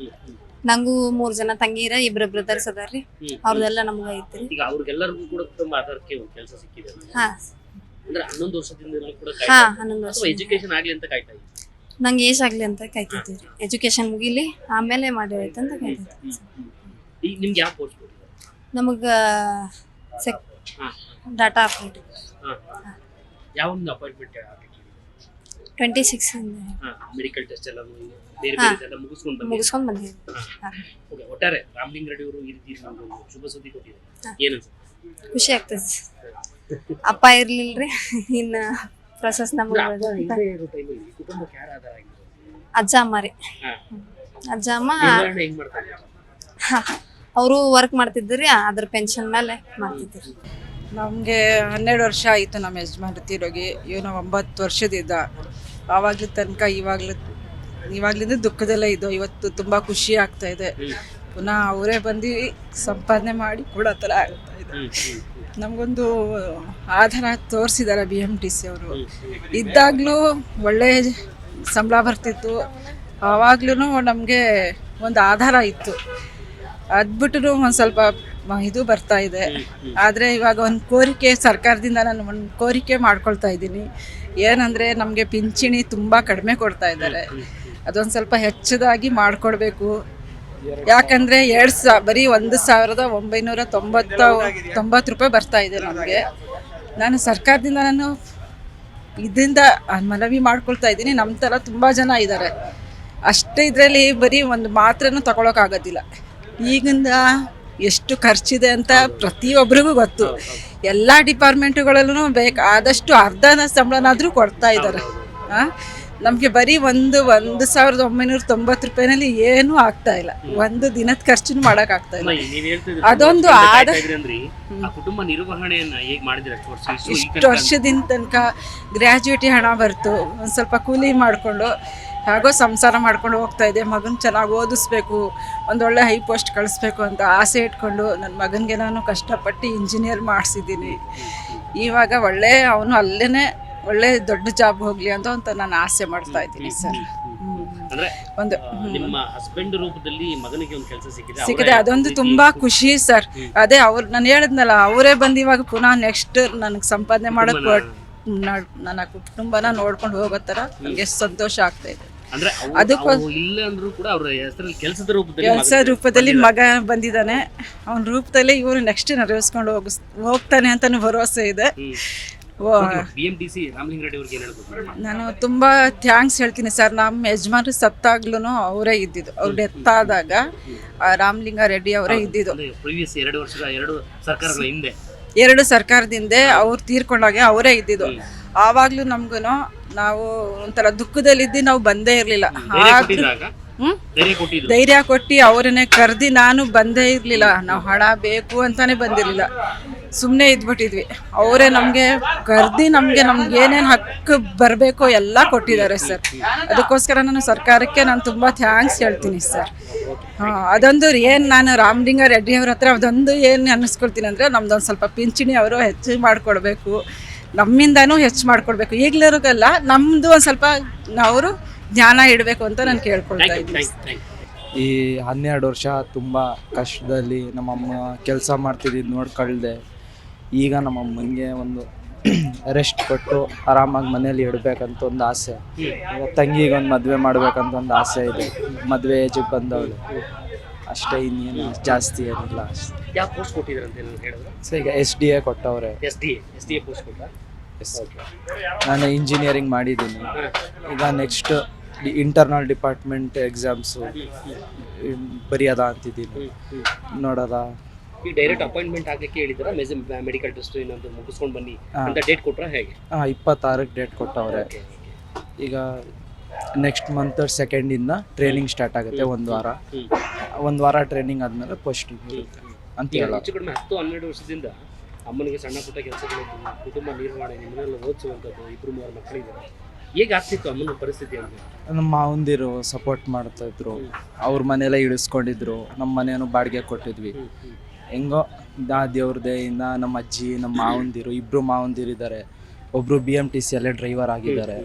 [SPEAKER 6] ನಂಗೂ 3 ಜನ ತಂಗಿರ, 2 ಬ್ರದರ್ಸ್ ಅದಾರ್ರಿ. ಅವ್ರದೆಲ್ಲ ನಮ್ಗೆ ಐತ್ರಿ.
[SPEAKER 3] ಈಗ ಅವ್ರಿಗೆಲ್ಲರಿಗೂ ಕೂಡ ಕುಟುಂಬ ಆಧಾರಕ್ಕೆ ಒಂದು ಕೆಲಸ ಸಿಕ್ಕಿದೆ.
[SPEAKER 6] ಹಾ
[SPEAKER 3] ಅಂದ್ರೆ 11 ವರ್ಷದಿಂದ ಕೂಡ
[SPEAKER 6] ಹಾ 11 ವರ್ಷ
[SPEAKER 3] ಎಜುಕೇಶನ್ ಆಗ್ಲಿ ಅಂತ ಕಾಯ್ತಾ ಇದ್ದೀವಿ.
[SPEAKER 6] ನಂಗೆ ಏಜ್ ಆಗ್ಲಿ ಅಂತ ಕಾಯ್ತಿದ್ವಿ. ಎಜುಕೇಶನ್ ಮುಗಿಲಿ ಆಮೇಲೆ ಮಾಡಿರೈತೆ ಅಂತ ಕಾಯ್ತಿದ್ವಿ.
[SPEAKER 3] ಈಗ ನಿಮ್ಗೆ ಯಾವ ಕೋರ್ಸ್ ಕೊಟ್ಟಿದ್ದಾರೆ?
[SPEAKER 6] ನಮಗ ಡಾಟಾ ಆಪರೇಟರ್
[SPEAKER 3] ಯಾವ ಒಂದು ಅಪಾಯಿಂಟ್ಮೆಂಟ್ ಆಗಕ್ಕೆ
[SPEAKER 6] 26
[SPEAKER 3] ಮೆಡಿಕಲ್ ಟೆಸ್ಟ್ ಎಲ್ಲ ಬೇರೆ ಬೇರೆ ಎಲ್ಲ
[SPEAKER 6] ಮುಗಿಸ್ಕೊಂಡು ಬಂದಿದ್ವಿ.
[SPEAKER 3] ಓಕೆ, ಒಟ್ಟಾರೆ ರಾಮಲಿಂಗ ರೆಡ್ಡಿ ಅವರು ಈ ರೀತಿ ಒಂದು ಶುಭ ಸುದ್ದಿ ಕೊಟ್ಟಿದ್ದಾರೆ, ಏನು
[SPEAKER 6] ಖುಷಿ ಆಗ್ತದೆ. ಅಪ್ಪ ಇರ್ಲಿಲ್ರಿ, ಇನ್ನ ಪ್ರೊಸೆಸ್ ನಮ್ಗೆ
[SPEAKER 3] ಕುಟುಂಬಕ್ಕೆ ಯಾರು ಆಧಾರ ಆಗಿದ್ರು?
[SPEAKER 6] ಅಜ್ಜ ಅಮ್ಮ ರೀ. ಅಜ್ಜ ಅಮ್ಮ
[SPEAKER 3] ಹೆಂಗ್ ಮಾಡ್ತಾರೆ?
[SPEAKER 6] ಅವರು ವರ್ಕ್ ಮಾಡ್ತಿದ್ರಿ, ಅದ್ರ ಪೆನ್ಷನ್ ಮೇಲೆ ಮಾಡ್ತಿದ್ರಿ.
[SPEAKER 10] ನಮಗೆ 12 ವರ್ಷ ಆಯಿತು ನಮ್ಮ ಯಜಮಾನ್ರು ತೀರೋಗಿ. ಇವನು 9 ವರ್ಷದಿದ್ದ. ಆವಾಗ್ಲ ತನಕ ಇವಾಗ್ಲಿಂದ ದುಃಖದಲ್ಲೇ ಇದ್ದು. ಇವತ್ತು ತುಂಬ ಖುಷಿ ಆಗ್ತಾ ಇದೆ. ಪುನಃ ಅವರೇ ಬಂದು ಸಂಪಾದನೆ ಮಾಡಿ ಕೊಡೋ ಥರ ಆಗ್ತಾ ಇದೆ. ನಮಗೊಂದು ಆಧಾರ ತೋರಿಸಿದ್ದಾರೆ BMTC ಅವರು. ಇದ್ದಾಗಲೂ ಒಳ್ಳೆ ಸಂಬಳ ಬರ್ತಿತ್ತು. ಆವಾಗ್ಲೂ ನಮಗೆ ಒಂದು ಆಧಾರ ಇತ್ತು. ಅದ್ಬಿಟ್ಟು ಒಂದು ಸ್ವಲ್ಪ ಇದು ಬರ್ತಾ ಇದೆ. ಆದರೆ ಇವಾಗ ಒಂದು ಕೋರಿಕೆ ಸರ್ಕಾರದಿಂದ ನಾನು ಒಂದು ಕೋರಿಕೆ ಮಾಡ್ಕೊಳ್ತಾ ಇದ್ದೀನಿ. ಏನಂದರೆ ನಮಗೆ ಪಿಂಚಣಿ ತುಂಬ ಕಡಿಮೆ ಕೊಡ್ತಾ ಇದ್ದಾರೆ. ಅದೊಂದು ಸ್ವಲ್ಪ ಹೆಚ್ಚದಾಗಿ ಮಾಡಿಕೊಡ್ಬೇಕು. ಯಾಕಂದರೆ ಬರೀ 1990 ರೂಪಾಯಿ ಬರ್ತಾ ಇದೆ ನಮಗೆ. ನಾನು ಸರ್ಕಾರದಿಂದ ಇದರಿಂದ ಮನವಿ ಮಾಡ್ಕೊಳ್ತಾ ಇದ್ದೀನಿ. ನಮ್ಮ ಥರ ತುಂಬ ಜನ ಇದ್ದಾರೆ. ಅಷ್ಟೇ ಇದರಲ್ಲಿ ಬರೀ ಒಂದು ಮಾತ್ರನೂ ತಗೊಳಕ್ಕಾಗೋದಿಲ್ಲ. ಈಗಿಂದ ಎಷ್ಟು ಖರ್ಚಿದೆ ಅಂತ ಪ್ರತಿಯೊಬ್ಬರಿಗೂ ಗೊತ್ತು. ಎಲ್ಲ ಡಿಪಾರ್ಟ್ಮೆಂಟುಗಳಲ್ಲೂ ಆದಷ್ಟು ಅರ್ಧನ ಸಂಬಳನಾದರೂ ಕೊಡ್ತಾ ಇದ್ದಾರೆ. ನಮಗೆ ಬರೀ 1990 ರೂಪಾಯಿನಲ್ಲಿ ಏನೂ ಆಗ್ತಾ ಇಲ್ಲ. ಒಂದು ದಿನದ ಖರ್ಚು ಮಾಡೋಕ್ಕಾಗ್ತಾ ಇಲ್ಲ. ಅದೊಂದು
[SPEAKER 3] ಕುಟುಂಬ ನಿರ್ವಹಣೆಯನ್ನ ಹೇಗೆ ಮಾಡಿದ್ರೆ
[SPEAKER 10] ಇಷ್ಟು ವರ್ಷದಿಂದ ತನಕ ಗ್ರ್ಯಾಜುಯೇಟಿ ಹಣ ಬರ್ತು. ಒಂದು ಸ್ವಲ್ಪ ಕೂಲಿ ಮಾಡಿಕೊಂಡು ಹಾಗೋ ಸಂಸಾರ ಮಾಡ್ಕೊಂಡು ಹೋಗ್ತಾ ಇದೆ. ಮಗನ ಚೆನ್ನಾಗಿ ಓದಿಸ್ಬೇಕು, ಒಂದೊಳ್ಳೆ ಹೈ ಪೋಸ್ಟ್ ಕಳಿಸ್ಬೇಕು ಅಂತ ಆಸೆ ಇಟ್ಕೊಂಡು ನನ್ನ ಮಗನಿಗೆ ನಾನು ಕಷ್ಟಪಟ್ಟು ಇಂಜಿನಿಯರ್ ಮಾಡಿಸಿದ್ದೀನಿ. ಇವಾಗ ಅವನು ಅಲ್ಲೇ ಒಳ್ಳೆ ದೊಡ್ಡ ಜಾಬ್ ಹೋಗ್ಲಿ ಅಂತ ನಾನು ಆಸೆ ಮಾಡ್ತಾ ಇದ್ದೀನಿ ಸರ್.
[SPEAKER 3] ಒಂದು ನಿಮ್ಮ ಹಸ್ಬೆಂಡ್ ರೂಪದಲ್ಲಿ ಮಗನಿಗೆ ಒಂದು ಕೆಲಸ
[SPEAKER 10] ಸಿಕ್ಕಿದೆ. ಅದೊಂದು ತುಂಬಾ ಖುಷಿ ಸರ್. ಅದೇ ನಾನು ಹೇಳಿದ್ನಲ್ಲ, ಅವರೇ ಬಂದು ಇವಾಗ ಪುನಃ ನೆಕ್ಸ್ಟ್ ನನಗೆ ಸಂಪಾದನೆ ಮಾಡೋಕೆ ನನ್ನ ಕುಟುಂಬನ ನೋಡ್ಕೊಂಡು ಹೋಗೋ ಥರ ನನಗೆ ಸಂತೋಷ ಆಗ್ತಾ ಇದೆ. ಕೆಲಸ ರೂಪದಲ್ಲಿ ಮಗ ಬಂದಿದ್ದಾನೆ. ಅವನ ರೂಪದಲ್ಲಿ ಇವರು ನೆಕ್ಸ್ಟ್ ನೆರವೇರಿಸ್ಕೊಂಡು ಹೋಗ್ತಾನೆ ಅಂತಾನು ಭರವಸೆ ಇದೆ. ನಾನು ತುಂಬಾ ಥ್ಯಾಂಕ್ಸ್ ಹೇಳ್ತೀನಿ ಸರ್. ನಮ್ಮ ಯಜಮಾನ್ರು ಸತ್ತಾಗ್ಲೂ ಅವರೇ ಇದ್ದಿದ್ದು. ಅವ್ರು ಡೆತ್ ಆದಾಗ ರಾಮಲಿಂಗ ರೆಡ್ಡಿ ಅವರೇ ಇದ್ದಿದ್ದು. 2 ಸರ್ಕಾರದಿಂದ ಅವ್ರು ತೀರ್ಕೊಂಡಾಗ ಅವರೇ ಇದ್ದಿದ್ದು. ಆವಾಗ್ಲೂ ನಮ್ಗೂ ನಾವು ಒಂಥರ ದುಃಖದಲ್ಲಿದ್ದು ನಾವು ಬಂದೇ ಇರಲಿಲ್ಲ. ಧೈರ್ಯ ಕೊಟ್ಟು ಅವರನ್ನೇ ಕರೆದಿ ನಾನು ಬಂದೇ ಇರಲಿಲ್ಲ. ನಾವು ಹಣ ಬೇಕು ಅಂತಾನೆ ಬಂದಿರಲಿಲ್ಲ, ಸುಮ್ಮನೆ ಇದ್ಬಿಟ್ಟಿದ್ವಿ. ಅವರೇ ನಮಗೆ ಕರೆದಿ ನಮ್ಗೆ ಏನೇನು ಹಕ್ಕು ಬರಬೇಕೋ ಎಲ್ಲ ಕೊಟ್ಟಿದ್ದಾರೆ ಸರ್. ಅದಕ್ಕೋಸ್ಕರ ನಾನು ಸರ್ಕಾರಕ್ಕೆ ನಾನು ತುಂಬ ಥ್ಯಾಂಕ್ಸ್ ಹೇಳ್ತೀನಿ ಸರ್. ಅದೊಂದು ಏನು ನಾನು ರಾಮಲಿಂಗ ರೆಡ್ಡಿ ಅವ್ರ ಹತ್ರ ಅದೊಂದು ಏನು ಅನ್ನಿಸ್ಕೊಳ್ತೀನಿ ಅಂದರೆ, ನಮ್ದೊಂದು ಸ್ವಲ್ಪ ಪಿಂಚಣಿ ಅವರು ಹೆಚ್ಚು ಮಾಡಿಕೊಡ್ಬೇಕು, ನಮ್ಮಿಂದನೂ ಹೆಚ್ಚು ಮಾಡಿಕೊಡ್ಬೇಕು. ಈಗಲರಿಗೆಲ್ಲ ನಮ್ಮದು ಒಂದು ಸ್ವಲ್ಪ ಅವರು ಜ್ಞಾನ ಇಡಬೇಕು ಅಂತ ನಾನು ಕೇಳ್ಕೊಳ್ತಾ ಇದ್ದೀನಿ.
[SPEAKER 11] ಈ 12 ವರ್ಷ ತುಂಬ ಕಷ್ಟದಲ್ಲಿ ನಮ್ಮಮ್ಮ ಕೆಲಸ ಮಾಡ್ತಿದ್ದು ನೋಡ್ಕೊಳ್ದೆ. ಈಗ ನಮ್ಮಮ್ಮನಿಗೆ ಒಂದು ರೆಸ್ಟ್ ಕೊಟ್ಟು ಆರಾಮಾಗಿ ಮನೇಲಿ ಇಡಬೇಕಂತ ಒಂದು ಆಸೆ. ತಂಗಿಗೆ ಒಂದು ಮದುವೆ ಮಾಡ್ಬೇಕಂತ ಒಂದು ಆಸೆ ಇದೆ. ಮದುವೆ ಏಜಿಗೆ ಬಂದವಳು ಅಷ್ಟೇ, ಇನ್ನೇನು ಜಾಸ್ತಿ ಏನಿಲ್ಲ. ಸೊ ಈಗ SDA ಕೊಟ್ಟವ್ರೆ. ನಾನು ಇಂಜಿನಿಯರಿಂಗ್ ಮಾಡಿದ್ದೀನಿ. ಈಗ ನೆಕ್ಸ್ಟ್ ಇಂಟರ್ನಲ್ ಡಿಪಾರ್ಟ್ಮೆಂಟ್ ಎಕ್ಸಾಮ್ಸು ಬರೆಯೋದ ಅಂತಿದ್ದೀನಿ, ನೋಡೋದ.
[SPEAKER 3] ಈಗ ಡೈರೆಕ್ಟ್ ಅಪಾಯಿಂಟ್ಮೆಂಟ್ ಆಗಲಿಕ್ಕೆ ಹೇಳಿದ್ರೆ ಮೆಡಿಕಲ್ ಟೆಸ್ಟ್ ಇನ್ನೊಂದು ಮುಗಿಸ್ಕೊಂಡು ಬನ್ನಿ ಅಂತ ಡೇಟ್ ಕೊಟ್ಟರೆ ಹೇಗೆ?
[SPEAKER 11] 26ಕ್ಕೆ ಡೇಟ್ ಕೊಟ್ಟವ್ರೆ. ಈಗ next month 2nd training start ಆಗುತ್ತೆ. ಒಂದು ವಾರ ಟ್ರೈನಿಂಗ್ ಆದಮೇಲೆ ಪೋಸ್ಟಿಂಗ್ ಇರುತ್ತೆ ಅಂತ ಹೇಳೋ.
[SPEAKER 3] ಹೆಚ್ಚು ಕಡಿಮೆ 10-12 ವರ್ಷದಿಂದ ಅಮ್ಮನಿಗೆ ಸಣ್ಣ ಪುಟ್ಟ ಕೆಲಸಗಳು, ಕುಟುಂಬ ನಿರ್ವಹಣೆ, ನಿಮ್ಮನ್ನೆಲ್ಲ ಓದಿಸುವಂಥದ್ದು, 2-3 ಮಕ್ಕಳಿದ್ದಾರೆ. ಹೇಗೆ ಆಗ್ತಿತ್ತು ಅಮ್ಮನ ಪರಿಸ್ಥಿತಿ ಅಂತ?
[SPEAKER 11] ನಮ್ಮ ಮಾವಂದಿರು ಸಪೋರ್ಟ್ ಮಾಡ್ತಾಯಿದ್ರು, ಅವ್ರ ಮನೆಯಲ್ಲೇ ಇಳಿಸ್ಕೊಂಡಿದ್ರು, ನಮ್ಮ ಮನೆಯನ್ನು ಬಾಡಿಗೆ ಕೊಟ್ಟಿದ್ವಿ. ಹೆಂಗೋ ದೇವ್ರ ದಯೆಯಿಂದ ನಮ್ಮ ಅಜ್ಜಿ, ನಮ್ಮ ಮಾವಂದಿರು, ಇಬ್ಬರು ಮಾವಂದಿರು ಇದ್ದಾರೆ. ಒಬ್ಬರು BMTC ಅಲ್ಲೇ ಡ್ರೈವರ್ ಆಗಿದ್ದಾರೆ,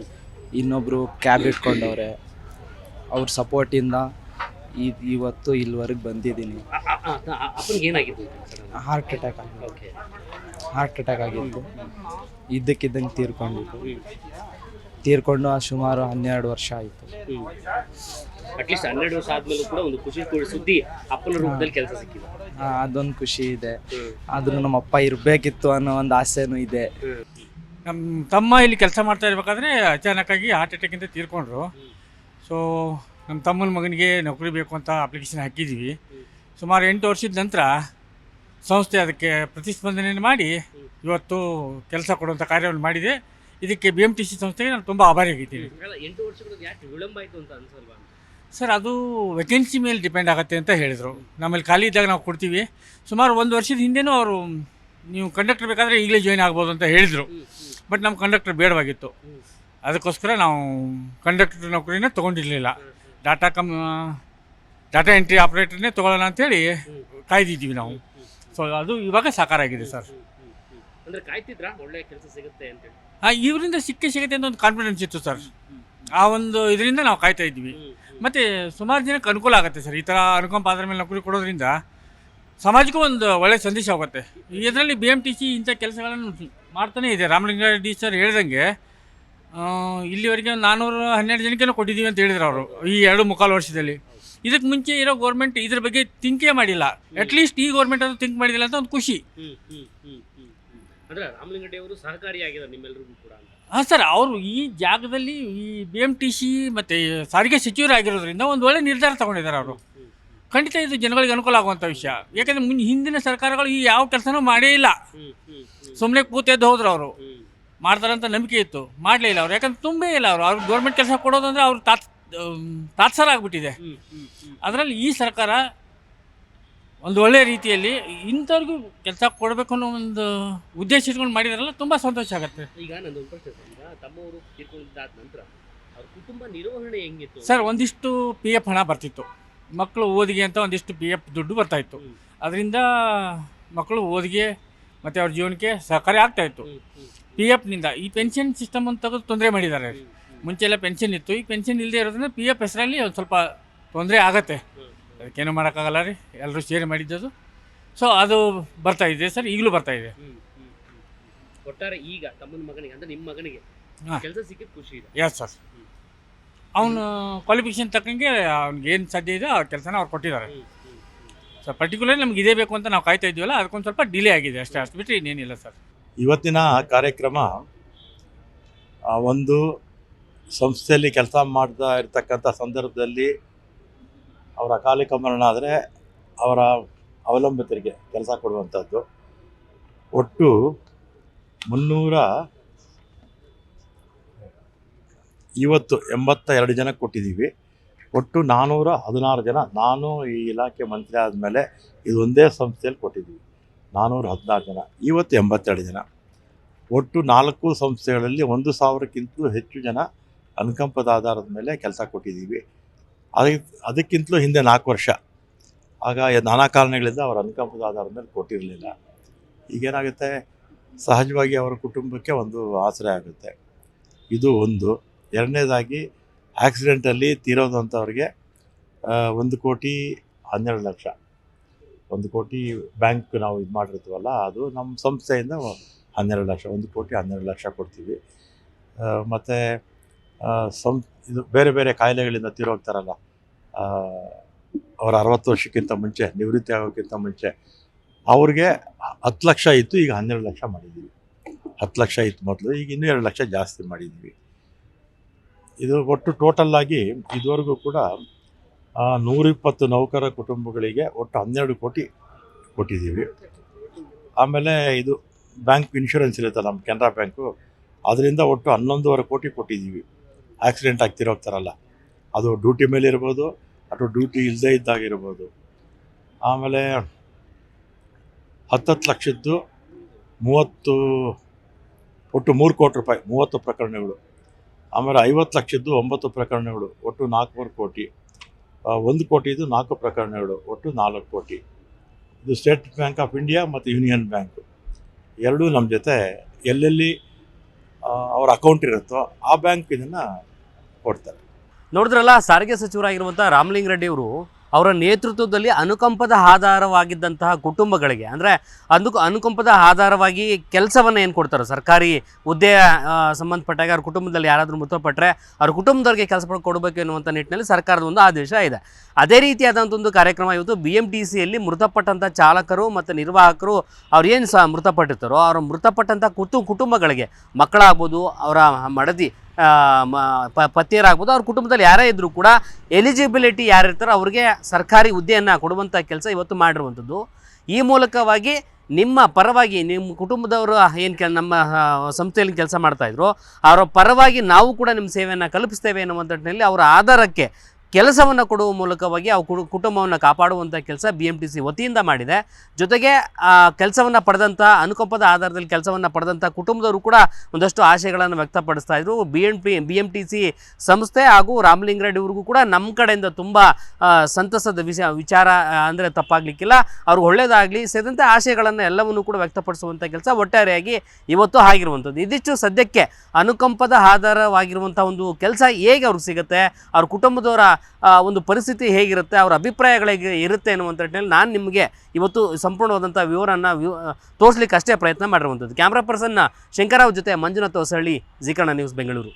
[SPEAKER 11] ಇನ್ನೊಬ್ಬರು ಕ್ಯಾಬ್ ಇಟ್ಕೊಂಡವ್ರೆ. ಅವ್ರ ಸಪೋರ್ಟಿಂದ ಇವತ್ತು ಇಲ್ಲಿವರೆಗೆ ಬಂದಿದ್ದೀನಿ.
[SPEAKER 3] ಅಪ್ಪನಿಗೆ ಏನಾಗಿತ್ತು?
[SPEAKER 11] ಹಾರ್ಟ್ ಅಟ್ಯಾಕ್ ಆಗಿತ್ತು. ಇದ್ದಕ್ಕಿದ್ದಂಗೆ ತೀರ್ಕೊಂಡು ಸುಮಾರು 12 ವರ್ಷ ಆಯಿತು.
[SPEAKER 3] ಅಟ್ಲೀಸ್ಟ್ 12 ವರ್ಷ ಆದ್ಮೇಲೂ ಕೂಡ ಒಂದು ಖುಷಿ ಸುದ್ದಿ ಅಪ್ಪನ ರೂಪದಲ್ಲಿ ಕೆಲಸ ಸಿಕ್ಕಿದೆ.
[SPEAKER 11] ಅದೊಂದು ಖುಷಿ ಇದೆ. ಆದ್ರೂ ನಮ್ಮ ಅಪ್ಪ ಇರಬೇಕಿತ್ತು ಅನ್ನೋ ಒಂದು ಆಸೆನೂ ಇದೆ.
[SPEAKER 12] ನಮ್ಮ ತಮ್ಮ ಇಲ್ಲಿ ಕೆಲಸ ಮಾಡ್ತಾ ಇರ್ಬೇಕಾದ್ರೆ ಅಚಾನಕ್ಕಾಗಿ ಹಾರ್ಟ್ ಅಟ್ಯಾಕಿಂದ ತೀರ್ಕೊಂಡ್ರು. ಸೊ ನಮ್ಮ ತಮ್ಮನ ಮಗನಿಗೆ ನೌಕರಿ ಬೇಕು ಅಂತ ಅಪ್ಲಿಕೇಶನ್ ಹಾಕಿದ್ದೀವಿ. ಸುಮಾರು 8 ವರ್ಷದ ನಂತರ ಸಂಸ್ಥೆ ಅದಕ್ಕೆ ಪ್ರತಿಸ್ಪಂದನೆಯನ್ನು ಮಾಡಿ ಇವತ್ತು ಕೆಲಸ ಕೊಡುವಂಥ ಕಾರ್ಯವನ್ನು ಮಾಡಿದೆ. ಇದಕ್ಕೆ BMTC ಸಂಸ್ಥೆಗೆ ನಾನು ತುಂಬ ಆಭಾರಿಯಾಗಿದ್ದೀನಿ.
[SPEAKER 3] 8 ವರ್ಷಗಳು ಯಾಕೆ ವಿಳಂಬ ಆಯಿತು ಅಂತ ಅನ್ಸಲ್ವಾ?
[SPEAKER 12] ಸರ್, ಅದು ವೇಕೆನ್ಸಿ ಮೇಲೆ ಡಿಪೆಂಡ್ ಆಗುತ್ತೆ ಅಂತ ಹೇಳಿದರು. ನಮ್ಮಲ್ಲಿ ಖಾಲಿ ಇದ್ದಾಗ ನಾವು ಕೊಡ್ತೀವಿ. ಸುಮಾರು 1 ವರ್ಷದ ಹಿಂದೆನೂ ಅವರು ನೀವು ಕಂಡಕ್ಟರ್ ಬೇಕಾದರೆ ಈಗಲೇ ಜಾಯ್ನ್ ಆಗ್ಬೋದು ಅಂತ ಹೇಳಿದರು. ಬಟ್ ನಮ್ಮ ಕಂಡಕ್ಟರ್ ಬೇಡವಾಗಿತ್ತು. ಅದಕ್ಕೋಸ್ಕರ ನಾವು ಕಂಡಕ್ಟರ್ ನೌಕರಿನ ತೊಗೊಂಡಿರಲಿಲ್ಲ. ಡಾಟಾ ಎಂಟ್ರಿ ಆಪ್ರೇಟರ್ನೇ ತೊಗೊಳ್ಳೋಣ ಅಂಥೇಳಿ ಕಾಯ್ದಿದ್ದೀವಿ ನಾವು. ಸೊ ಅದು ಇವಾಗ ಸಾಕಾರ ಆಗಿದೆ ಸರ್.
[SPEAKER 3] ಅಂದರೆ ಕಾಯ್ತಿದ್ರಾ ಒಳ್ಳೆ ಕೆಲಸ ಸಿಗುತ್ತೆ ಅಂತೇಳಿ?
[SPEAKER 12] ಇವರಿಂದ ಸಿಗುತ್ತೆ ಅಂತ ಒಂದು ಕಾನ್ಫಿಡೆನ್ಸ್ ಇತ್ತು ಸರ್. ಆ ಒಂದು ಇದರಿಂದ ನಾವು ಕಾಯ್ತಾ ಇದ್ವಿ. ಮತ್ತು ಸುಮಾರು ಜನಕ್ಕೆ ಅನುಕೂಲ ಆಗುತ್ತೆ ಸರ್. ಈ ಥರ ಅನುಕಂಪ ಆದ್ರ ಮೇಲೆ ನೌಕರಿ ಕೊಡೋದ್ರಿಂದ ಸಮಾಜಕ್ಕೂ ಒಂದು ಒಳ್ಳೆಯ ಸಂದೇಶ ಹೋಗುತ್ತೆ. ಇದರಲ್ಲಿ BMTC ಇಂಥ ಕೆಲಸಗಳನ್ನು ಮಾಡ್ತಾನೇ ಇದೆ. ರಾಮಲಿಂಗಾರೆಡ್ಡಿ ಸರ್ ಹೇಳ್ದಂಗೆ ಇಲ್ಲಿವರೆಗೆ 412 ಜನಕ್ಕೇನೋ ಕೊಟ್ಟಿದ್ದೀವಿ ಅಂತ ಹೇಳಿದ್ರು ಅವರು ಈ 2.25 ವರ್ಷದಲ್ಲಿ. ಇದಕ್ಕೆ ಮುಂಚೆ ಇರೋ ಗೌರ್ಮೆಂಟ್ ಇದ್ರ ಬಗ್ಗೆ ಥಿಂಕೇ ಮಾಡಿಲ್ಲ. ಅಟ್ಲೀಸ್ಟ್ ಈ ಗೌರ್ಮೆಂಟ್ ಅದು ಥಿಂಕ್ ಮಾಡಿದಿಲ್ಲ ಅಂತ ಒಂದು ಖುಷಿ.
[SPEAKER 3] ಅಂದರೆ ರಾಮಲಿಂಗರೆಡ್ಡಿ ಅವರು ಸಹಕಾರಿಯಾಗಿದ್ದಾರೆ ನಿಮ್ಮೆಲ್ಲರಿಗೂ ಕೂಡ.
[SPEAKER 12] ಹಾಂ ಸರ್, ಅವರು ಈ ಜಾಗದಲ್ಲಿ ಈ BMTC ಮತ್ತು ಸಾರಿಗೆ ಸಚಿವರಾಗಿರೋದ್ರಿಂದ ಒಂದು ಒಳ್ಳೆ ನಿರ್ಧಾರ ತಗೊಂಡಿದ್ದಾರೆ ಅವರು. ಖಂಡಿತ ಇದು ಜನಗಳಿಗೆ ಅನುಕೂಲ ಆಗುವಂಥ ವಿಷಯ. ಯಾಕಂದರೆ ಹಿಂದಿನ ಸರ್ಕಾರಗಳು ಈ ಯಾವ ಕೆಲಸನೂ ಮಾಡೇ ಇಲ್ಲ. ಸುಮ್ಮನೆ ಕೂತೆದ್ದು ಹೋದ್ರು. ಅವರು ಮಾಡ್ತಾರಂತ ನಂಬಿಕೆ ಇತ್ತು, ಮಾಡಲೇ ಇಲ್ಲ ಅವರು. ಯಾಕಂದ್ರೆ ತುಂಬೇ ಇಲ್ಲ ಅವ್ರಿಗೆ ಗೌರ್ಮೆಂಟ್ ಕೆಲಸ ಕೊಡೋದಂದರೆ ಅವ್ರು ತಾತ್ಸಾರ ಆಗಿಬಿಟ್ಟಿದೆ. ಅದರಲ್ಲಿ ಈ ಸರ್ಕಾರ ಒಂದು ಒಳ್ಳೆಯ ರೀತಿಯಲ್ಲಿ ಇಂಥವ್ರಿಗೂ ಕೆಲಸ ಕೊಡಬೇಕು ಅನ್ನೋ ಒಂದು ಉದ್ದೇಶ ಇಟ್ಕೊಂಡು ಮಾಡಿದಾರಲ್ಲ, ತುಂಬ ಸಂತೋಷ ಆಗುತ್ತೆ.
[SPEAKER 3] ಈಗ ನಂದೊಂದು ಪ್ರಶ್ನೆ ಸರ್, ತಮ್ಮವರು ತೀರ್ಕೊಂಡಿದ್ದಾದ ನಂತರ ಅವ್ರ ಕುಟುಂಬ ನಿರ್ವಹಣೆ ಹೆಂಗಿತ್ತು
[SPEAKER 12] ಸರ್? ಒಂದಿಷ್ಟು PF ಹಣ ಬರ್ತಿತ್ತು, ಮಕ್ಕಳು ಓದಿಗೆ ಅಂತ ಒಂದಿಷ್ಟು PF ದುಡ್ಡು ಬರ್ತಾಯಿತ್ತು. ಅದರಿಂದ ಮಕ್ಕಳು ಓದಿಗೆ ಮತ್ತು ಅವ್ರ ಜೀವನಕ್ಕೆ ಸಹಕಾರಿ ಆಗ್ತಾಯಿತ್ತು. PFನಿಂದ ಈ ಪೆನ್ಷನ್ ಸಿಸ್ಟಮ್ ಅಂತ ತೆಗೆದು ತೊಂದರೆ ಮಾಡಿದ್ದಾರೆ. ಮುಂಚೆ ಎಲ್ಲ ಪೆನ್ಷನ್ ಇತ್ತು, ಈಗ ಪೆನ್ಷನ್ ಇಲ್ಲದೆ ಇರೋದ್ರಿಂದ PF ಹೆಸರಲ್ಲಿ ಒಂದು ಸ್ವಲ್ಪ ತೊಂದರೆ ಆಗುತ್ತೆ. ಅದಕ್ಕೇನು ಮಾಡೋಕ್ಕಾಗಲ್ಲ ರೀ, ಎಲ್ಲರೂ ಸೇರಿ ಮಾಡಿದ್ದದು. ಸೊ ಅದು ಬರ್ತಾಯಿದೆ ಸರ್, ಈಗಲೂ ಬರ್ತಾಯಿದೆ.
[SPEAKER 3] ಒಟ್ಟಾರೆ ಈಗ ತಮ್ಮನ ಮಗನಿಗೆ ಅಂದರೆ ನಿಮ್ಮ ಮಗನಿಗೆ ಕೆಲಸ ಸಿಕ್ಕಿದ್ದು ಖುಷಿ ಇದೆ?
[SPEAKER 12] ಎಸ್ ಸರ್, ಅವನು ಕ್ವಾಲಿಫಿಕೇಷನ್ ತಕ್ಕಂಗೆ ಅವ್ನಿಗೆ ಏನು ಸಾಧ್ಯ ಇದೆ ಆ ಕೆಲಸನ ಅವ್ರು ಕೊಟ್ಟಿದ್ದಾರೆ. ಸೊ ಪರ್ಟಿಕ್ಯುಲರ್ಲಿ ನಮ್ಗೆ ಇದೇ ಬೇಕು ಅಂತ ನಾವು ಕಾಯ್ತಾ ಇದ್ದೀವಲ್ಲ, ಅದಕ್ಕೊಂದು ಸ್ವಲ್ಪ ಡಿಲೇ ಆಗಿದೆ ಅಷ್ಟೇ, ಅಷ್ಟು ಬಿಟ್ಟರೆ ಇನ್ನೇನಿಲ್ಲ ಸರ್.
[SPEAKER 13] ಇವತ್ತಿನ ಕಾರ್ಯಕ್ರಮ ಒಂದು ಸಂಸ್ಥೆಯಲ್ಲಿ ಕೆಲಸ ಮಾಡ್ತಾ ಇರ್ತಕ್ಕಂಥ ಸಂದರ್ಭದಲ್ಲಿ ಅವರ ಅಕಾಲಿಕ ಮರಣ ಆದರೆ ಅವರ ಅವಲಂಬಿತರಿಗೆ ಕೆಲಸ ಕೊಡುವಂಥದ್ದು. ಒಟ್ಟು 382 ಜನಕ್ಕೆ ಕೊಟ್ಟಿದ್ದೀವಿ. ಒಟ್ಟು 416 ಜನ. ನಾನು ಈ ಇಲಾಖೆ ಮಂತ್ರಿ ಆದಮೇಲೆ ಇದು ಒಂದೇ ಸಂಸ್ಥೆಯಲ್ಲಿ ಕೊಟ್ಟಿದ್ದೀವಿ 416 ಜನ. ಇವತ್ತು 82 ಜನ. ಒಟ್ಟು 4 ಸಂಸ್ಥೆಗಳಲ್ಲಿ 1000ಕ್ಕಿಂತಲೂ ಹೆಚ್ಚು ಜನ ಅನುಕಂಪದ ಆಧಾರದ ಮೇಲೆ ಕೆಲಸ ಕೊಟ್ಟಿದ್ದೀವಿ. ಅದಕ್ಕಿಂತಲೂ ಹಿಂದೆ 4 ವರ್ಷ ಆಗ ನಾನಾ ಕಾರಣಗಳಿಂದ ಅವರ ಅನುಕಂಪದ ಆಧಾರದ ಮೇಲೆ ಕೊಟ್ಟಿರಲಿಲ್ಲ. ಈಗೇನಾಗುತ್ತೆ, ಸಹಜವಾಗಿ ಅವರ ಕುಟುಂಬಕ್ಕೆ ಒಂದು ಆಸರೆ ಆಗುತ್ತೆ. ಇದು ಒಂದು. ಎರಡನೇದಾಗಿ ಆಕ್ಸಿಡೆಂಟಲ್ಲಿ ತೀರೋದಂಥವ್ರಿಗೆ 1,12,00,000 1 ಕೋಟಿ ಬ್ಯಾಂಕ್ ನಾವು ಇದು ಮಾಡಿರ್ತೀವಲ್ಲ, ಅದು ನಮ್ಮ ಸಂಸ್ಥೆಯಿಂದ 12 ಲಕ್ಷ, 1,12,00,000 ಕೊಡ್ತೀವಿ. ಮತ್ತು ಇದು ಬೇರೆ ಬೇರೆ ಕಾಯಿಲೆಗಳಿಂದ ತೀರೋಗ್ತಾರಲ್ಲ, ಅವರ 60 ವರ್ಷಕ್ಕಿಂತ ಮುಂಚೆ ನಿವೃತ್ತಿ ಆಗೋಕ್ಕಿಂತ ಮುಂಚೆ ಅವ್ರಿಗೆ 10 ಲಕ್ಷ ಇತ್ತು, ಈಗ 12 ಲಕ್ಷ ಮಾಡಿದ್ದೀವಿ. 10 ಲಕ್ಷ ಇತ್ತು ಮೊದಲು, ಈಗ ಇನ್ನೂ 2 ಲಕ್ಷ ಜಾಸ್ತಿ ಮಾಡಿದ್ದೀವಿ. ಇದು ಒಟ್ಟು ಟೋಟಲ್ಲಾಗಿ ಇದುವರೆಗೂ ಕೂಡ 120 ನೌಕರ ಕುಟುಂಬಗಳಿಗೆ ಒಟ್ಟು 12 ಕೋಟಿ ಕೊಟ್ಟಿದ್ದೀವಿ. ಆಮೇಲೆ ಇದು ಬ್ಯಾಂಕ್ ಇನ್ಶೂರೆನ್ಸ್ ಇರುತ್ತೆ ನಮ್ಮ ಕೆನರಾ ಬ್ಯಾಂಕು, ಅದರಿಂದ ಒಟ್ಟು 11.5 ಕೋಟಿ ಕೊಟ್ಟಿದ್ದೀವಿ. ಆಕ್ಸಿಡೆಂಟ್ ಆಗ್ತಿರೋಗ್ತಾರಲ್ಲ, ಅದು ಡ್ಯೂಟಿ ಮೇಲೆ ಇರ್ಬೋದು ಅಥವಾ ಡ್ಯೂಟಿ ಇಲ್ಲದೇ ಇದ್ದಾಗಿರ್ಬೋದು. ಆಮೇಲೆ 10 ಲಕ್ಷದ್ದು 30 ಒಟ್ಟು 3 ಕೋಟಿ ರೂಪಾಯಿ 30 ಪ್ರಕರಣಗಳು. ಆಮೇಲೆ 50 ಲಕ್ಷದ್ದು 9 ಪ್ರಕರಣಗಳು, ಒಟ್ಟು 4 ಕೋಟಿ. 1 ಕೋಟಿದು 4 ಪ್ರಕರಣಗಳು, ಒಟ್ಟು 4 ಕೋಟಿ. ಇದು ಸ್ಟೇಟ್ ಬ್ಯಾಂಕ್ ಆಫ್ ಇಂಡಿಯಾ ಮತ್ತು ಯೂನಿಯನ್ ಬ್ಯಾಂಕು ಎರಡೂ ನಮ್ಮ ಜೊತೆ ಎಲ್ಲೆಲ್ಲಿ ಅವ್ರ ಅಕೌಂಟ್ ಇರುತ್ತೋ ಆ ಬ್ಯಾಂಕ್ ಇದನ್ನು ಕೊಡ್ತಾರೆ.
[SPEAKER 3] ನೋಡಿದ್ರಲ್ಲ, ಸಾರಿಗೆ ಸಚಿವರಾಗಿರುವಂಥ ರಾಮಲಿಂಗ ರೆಡ್ಡಿ ಅವರು ಅವರ ನೇತೃತ್ವದಲ್ಲಿ ಅನುಕಂಪದ ಆಧಾರವಾಗಿದ್ದಂತಹ ಕುಟುಂಬಗಳಿಗೆ, ಅಂದರೆ ಅನುಕಂಪದ ಆಧಾರವಾಗಿ ಕೆಲಸವನ್ನು ಏನು ಕೊಡ್ತಾರೋ ಸರ್ಕಾರಿ ಹುದ್ದೆ ಸಂಬಂಧಪಟ್ಟಾಗ ಅವ್ರ ಕುಟುಂಬದಲ್ಲಿ ಯಾರಾದರೂ ಮೃತಪಟ್ಟರೆ ಅವ್ರ ಕುಟುಂಬದವ್ರಿಗೆ ಕೆಲಸ ಕೊಡಬೇಕು ಎನ್ನುವಂಥ ನಿಟ್ಟಿನಲ್ಲಿ ಸರ್ಕಾರದ ಒಂದು ಆದೇಶ ಇದೆ. ಅದೇ ರೀತಿಯಾದಂಥ ಒಂದು ಕಾರ್ಯಕ್ರಮ ಇವತ್ತು BMTCಯಲ್ಲಿ ಮೃತಪಟ್ಟಂಥ ಚಾಲಕರು ಮತ್ತು ನಿರ್ವಾಹಕರು ಅವ್ರು ಏನು ಮೃತಪಟ್ಟಿರ್ತಾರೋ ಅವರ ಮೃತಪಟ್ಟಂಥ ಕುಟುಂಬಗಳಿಗೆ, ಮಕ್ಕಳಾಗ್ಬೋದು, ಅವರ ಮಡದಿ ಪತಿಯರಾಗ್ಬೋದು, ಅವ್ರ ಕುಟುಂಬದಲ್ಲಿ ಯಾರೇ ಇದ್ದರೂ ಕೂಡ ಎಲಿಜಿಬಿಲಿಟಿ ಯಾರಿರ್ತಾರೋ ಅವ್ರಿಗೆ ಸರ್ಕಾರಿ ಹುದ್ದೆಯನ್ನು ಕೊಡುವಂಥ ಕೆಲಸ ಇವತ್ತು ಮಾಡಿರುವಂಥದ್ದು. ಈ ಮೂಲಕವಾಗಿ ನಿಮ್ಮ ಪರವಾಗಿ ನಿಮ್ಮ ಕುಟುಂಬದವರು ಏನು ನಮ್ಮ ಸಂಸ್ಥೆಯಲ್ಲಿ ಕೆಲಸ ಮಾಡ್ತಾಯಿದ್ರು ಅವರ ಪರವಾಗಿ ನಾವು ಕೂಡ ನಿಮ್ಮ ಸೇವೆಯನ್ನು ಕಲ್ಪಿಸ್ತೇವೆ ಅನ್ನುವಂಥ ನಿಟ್ಟಿನಲ್ಲಿ ಅವರ ಆಧಾರಕ್ಕೆ ಕೆಲಸವನ್ನು ಕೊಡುವ ಮೂಲಕವಾಗಿ ಅವ್ರ ಕುಟುಂಬವನ್ನು ಕಾಪಾಡುವಂಥ ಕೆಲಸ BMTC ವತಿಯಿಂದ ಮಾಡಿದೆ. ಜೊತೆಗೆ ಕೆಲಸವನ್ನು ಪಡೆದಂಥ ಅನುಕಂಪದ ಆಧಾರದಲ್ಲಿ ಕೆಲಸವನ್ನು ಪಡೆದಂಥ ಕುಟುಂಬದವರು ಕೂಡ ಒಂದಷ್ಟು ಆಶಯಗಳನ್ನು ವ್ಯಕ್ತಪಡಿಸ್ತಾ ಇದ್ರು. BMTC ಸಂಸ್ಥೆ ಹಾಗೂ ರಾಮಲಿಂಗ ರೆಡ್ಡಿ ಅವ್ರಿಗೂ ಕೂಡ ನಮ್ಮ ಕಡೆಯಿಂದ ತುಂಬ ಸಂತಸದ ವಿಚಾರ ಅಂದರೆ ತಪ್ಪಾಗಲಿಕ್ಕಿಲ್ಲ. ಅವ್ರಿಗೆ ಒಳ್ಳೆಯದಾಗಲಿ ಸೇರಿದಂತೆ ಆಶಯಗಳನ್ನು ಎಲ್ಲವನ್ನೂ ಕೂಡ ವ್ಯಕ್ತಪಡಿಸುವಂಥ ಕೆಲಸ ಒಟ್ಟಾರೆಯಾಗಿ ಇವತ್ತು ಆಗಿರುವಂಥದ್ದು. ಇದಿಷ್ಟು ಸದ್ಯಕ್ಕೆ ಅನುಕಂಪದ ಆಧಾರವಾಗಿರುವಂಥ ಒಂದು ಕೆಲಸ ಹೇಗೆ ಅವ್ರಿಗೆ ಸಿಗುತ್ತೆ, ಅವ್ರ ಕುಟುಂಬದವರ ಒಂದು ಪರಿಸ್ಥಿತಿ ಹೇಗಿರುತ್ತೆ, ಅವರ ಅಭಿಪ್ರಾಯಗಳಿಗೆ ಇರುತ್ತೆ ಅನ್ನುವಂಥ ನಿಟ್ಟಿನಲ್ಲಿ ನಾನು ನಿಮಗೆ ಇವತ್ತು ಸಂಪೂರ್ಣವಾದಂಥ ವಿವರನ್ನು ತೋರಿಸ್ಲಿಕ್ಕೆ ಅಷ್ಟೇ ಪ್ರಯತ್ನ ಮಾಡಿರುವಂಥದ್ದು. ಕ್ಯಾಮ್ರಾ ಪರ್ಸನ್ ಶಂಕರರಾವ್ ಜೊತೆ ಮಂಜುನಾಥ್ ಹೊಸಳ್ಳಿ, ಜೀ ಕನ್ನಡ ನ್ಯೂಸ್, ಬೆಂಗಳೂರು.